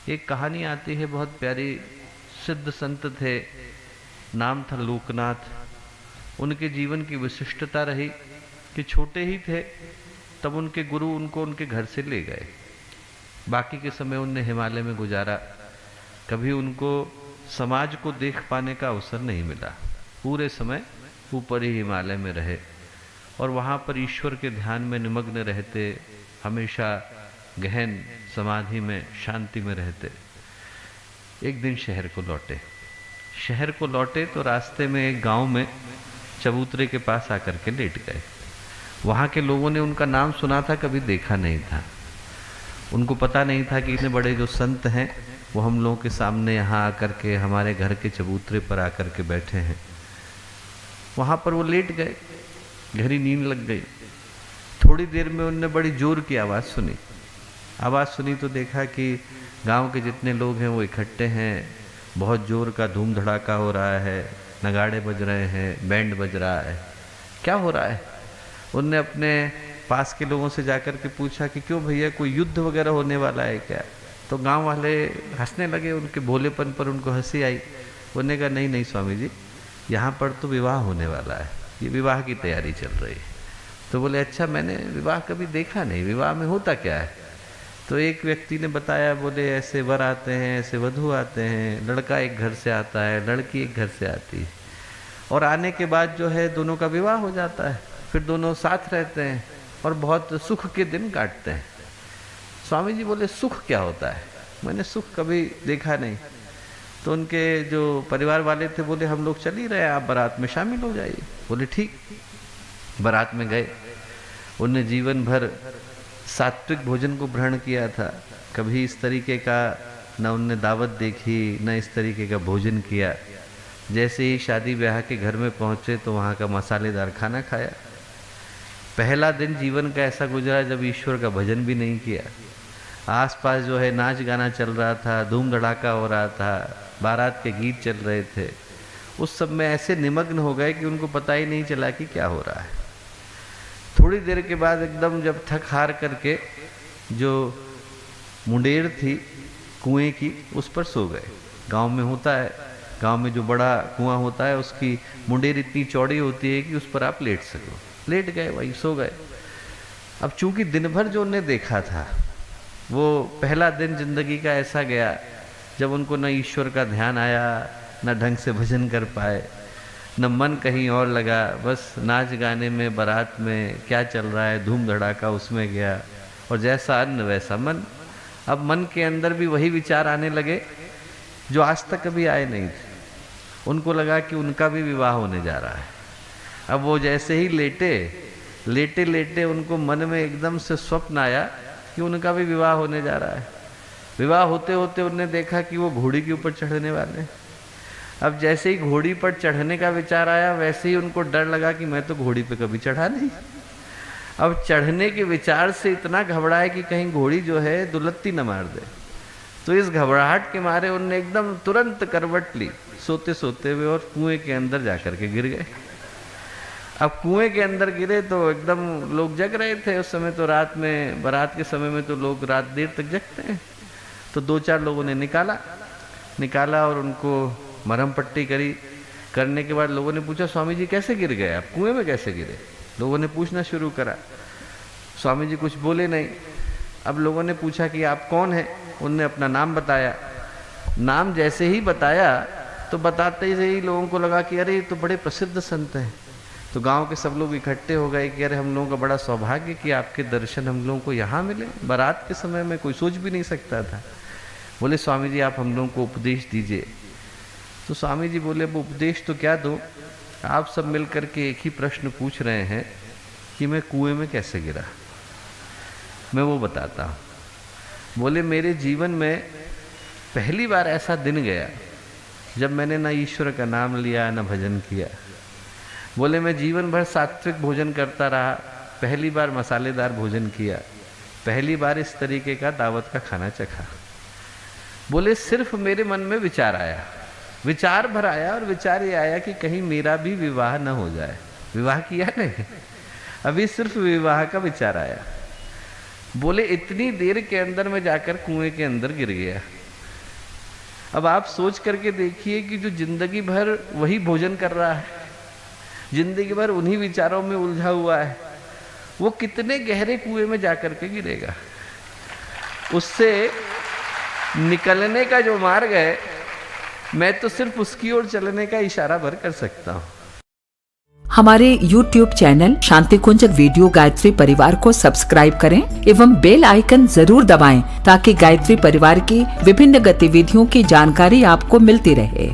एक कहानी आती है बहुत प्यारी। सिद्ध संत थे, नाम था लोकनाथ। उनके जीवन की विशिष्टता रही कि छोटे ही थे तब उनके गुरु उनको उनके घर से ले गए। बाकी के समय उनने हिमालय में गुजारा। कभी उनको समाज को देख पाने का अवसर नहीं मिला। पूरे समय ऊपर ही हिमालय में रहे और वहाँ पर ईश्वर के ध्यान में निमग्न रहते, हमेशा गहन समाधि में, शांति में रहते। एक दिन शहर को लौटे तो रास्ते में एक गांव में चबूतरे के पास आकर के लेट गए। वहाँ के लोगों ने उनका नाम सुना था, कभी देखा नहीं था। उनको पता नहीं था कि इतने बड़े जो संत हैं वो हम लोगों के सामने यहाँ आकर के हमारे घर के चबूतरे पर आकर के बैठे हैं। वहाँ पर वो लेट गए, गहरी नींद लग गई। थोड़ी देर में उनने बड़ी जोर की आवाज़ सुनी तो देखा कि गांव के जितने लोग हैं वो इकट्ठे हैं। बहुत जोर का धूम धड़ाका हो रहा है, नगाड़े बज रहे हैं, बैंड बज रहा है। क्या हो रहा है? उनने अपने पास के लोगों से जाकर के पूछा कि क्यों भैया, कोई युद्ध वगैरह होने वाला है क्या? तो गांव वाले हंसने लगे, उनके भोलेपन पर उनको हंसी आई। उन्होंने कहा नहीं स्वामी जी, यहाँ पर तो विवाह होने वाला है, ये विवाह की तैयारी चल रही है। तो बोले अच्छा, मैंने विवाह कभी देखा नहीं, विवाह में होता क्या है? तो एक व्यक्ति ने बताया, बोले ऐसे वर आते हैं, ऐसे वधू आते हैं, लड़का एक घर से आता है, लड़की एक घर से आती है, और आने के बाद जो है दोनों का विवाह हो जाता है। फिर दोनों साथ रहते हैं और बहुत सुख के दिन काटते हैं। स्वामी जी बोले सुख क्या होता है? मैंने सुख कभी देखा नहीं। तो उनके जो परिवार वाले थे बोले हम लोग चल ही रहे हैं, आप बारात में शामिल हो जाइए। बोले ठीक। बारात में गए। उनने जीवन भर सात्विक भोजन को ग्रहण किया था। कभी इस तरीके का न उनने दावत देखी, न इस तरीके का भोजन किया। जैसे ही शादी ब्याह के घर में पहुँचे तो वहाँ का मसालेदार खाना खाया। पहला दिन जीवन का ऐसा गुजरा जब ईश्वर का भजन भी नहीं किया। आसपास जो है नाच गाना चल रहा था, धूम धड़ाका हो रहा था, बारात के गीत चल रहे थे। उस सब में ऐसे निमग्न हो गए कि उनको पता ही नहीं चला कि क्या हो रहा है। थोड़ी देर के बाद एकदम जब थक हार करके जो मुंडेर थी कुएं की, उस पर सो गए। गांव में होता है, गांव में जो बड़ा कुआं होता है उसकी मुंडेर इतनी चौड़ी होती है कि उस पर आप लेट सको। लेट गए, वहीं सो गए। अब चूंकि दिन भर जो उन्हें देखा था, वो पहला दिन जिंदगी का ऐसा गया जब उनको न ईश्वर का ध्यान आया, न ढंग से भजन कर पाए, न मन कहीं और लगा। बस नाच गाने में, बारात में क्या चल रहा है, धूम धड़ाका, उसमें गया। और जैसा अन्न वैसा मन। अब मन के अंदर भी वही विचार आने लगे जो आज तक कभी आए नहीं थे। उनको लगा कि उनका भी विवाह होने जा रहा है। अब वो जैसे ही लेटे उनको मन में एकदम से स्वप्न आया कि उनका भी विवाह होने जा रहा है। विवाह होते होते उन्होंने देखा कि वो घोड़ी के ऊपर चढ़ने वाले। अब जैसे ही घोड़ी पर चढ़ने का विचार आया, वैसे ही उनको डर लगा कि मैं तो घोड़ी पे कभी चढ़ा नहीं। अब चढ़ने के विचार से इतना घबराए कि कहीं घोड़ी जो है दुलत्ती न मार दे। तो इस घबराहट के मारे उनने एकदम तुरंत करवट ली सोते हुए और कुएं के अंदर जाकर के गिर गए। अब कुएं के अंदर गिरे तो एकदम लोग जग रहे थे। उस समय तो रात में, बारात के समय में तो लोग रात देर तक जगते हैं। तो 2-4 लोगों ने निकाला और उनको मरहम पट्टी करने के बाद लोगों ने पूछा स्वामी जी कैसे गिर गए आप, कुएं में कैसे गिरे? लोगों ने पूछना शुरू करा। स्वामी जी कुछ बोले नहीं। अब लोगों ने पूछा कि आप कौन हैं? उनने अपना नाम बताया। नाम जैसे ही बताया तो बताते ही लोगों को लगा कि अरे ये तो बड़े प्रसिद्ध संत हैं। तो गांव के सब लोग इकट्ठे हो गए कि अरे हम लोगों का बड़ा सौभाग्य कि आपके दर्शन हम लोगों को यहाँ मिले। बारात के समय में कोई सोच भी नहीं सकता था। बोले स्वामी जी आप हम लोगों को उपदेश दीजिए। तो स्वामी जी बोले वो उपदेश तो क्या दूं, आप सब मिल करके एक ही प्रश्न पूछ रहे हैं कि मैं कुएं में कैसे गिरा, मैं वो बताता हूँ। बोले मेरे जीवन में पहली बार ऐसा दिन गया जब मैंने ना ईश्वर का नाम लिया, ना भजन किया। बोले मैं जीवन भर सात्विक भोजन करता रहा, पहली बार मसालेदार भोजन किया, पहली बार इस तरीके का दावत का खाना चखा। बोले सिर्फ मेरे मन में विचार आया, विचार भर आया, और विचार ये आया कि कहीं मेरा भी विवाह न हो जाए। विवाह किया नहीं, अभी सिर्फ विवाह का विचार आया। बोले इतनी देर के अंदर में जाकर कुएं के अंदर गिर गया। अब आप सोच करके देखिए कि जो जिंदगी भर वही भोजन कर रहा है, जिंदगी भर उन्हीं विचारों में उलझा हुआ है, वो कितने गहरे कुएं में जाकर के गिरेगा। उससे निकलने का जो मार्ग है, मैं तो सिर्फ उसकी ओर चलने का इशारा भर कर सकता हूं। हमारे YouTube चैनल शांति कुंज वीडियो गायत्री परिवार को सब्सक्राइब करें एवं बेल आइकन जरूर दबाएं ताकि गायत्री परिवार की विभिन्न गतिविधियों की जानकारी आपको मिलती रहे।